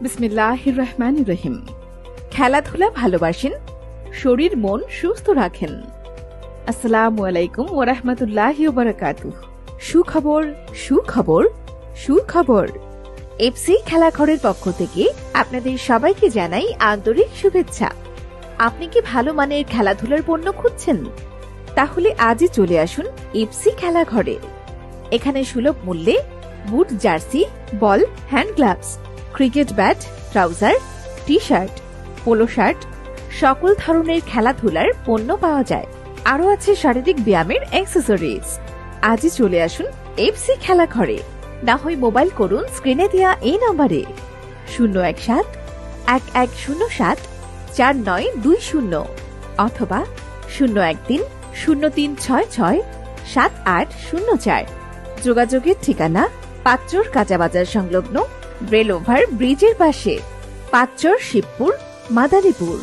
বিসমিল্লাহির রহমানির রহিম। খেলাধুলা ভালোবাসেন, শরীর মন সুস্থ রাখেন। আসসালামু আলাইকুম ওয়া রাহমাতুল্লাহি ওয়া বারাকাতুহু। সুখবর সুখবর সুখবর। এফসি খেলাঘরের পক্ষ থেকে আপনাদের সবাইকে জানাই আন্তরিক শুভেচ্ছা। আপনি কি ভালো মানের খেলাধুলার পণ্য খুঁজছেন? তাহলে আজই চলে আসুন এফসি খেলাঘরে। এখানে সুলভ মূল্যে boot, jersey, ball, hand gloves, cricket bat, trouser, T shirt, polo shirt, সকল ধরনের খেলাধুলার পণ্য পাওয়া যায়। আরও আছে শারীরিক ব্যায়ামের অ্যাক্সেসরিজ। আজই চলে আসুন এফসি খেলাঘরে। না হয় মোবাইল করুন স্ক্রিনে দেওয়া এই নম্বরে 017-1107-4920 অথবা 013-0366-7804। যোগাযোগের ঠিকানা পাঁচচর কাঁচাবাজার সংলগ্ন রেল ওভার ব্রিজের পাশে, পাঁচচর, শিবপুর, মাদারীপুর।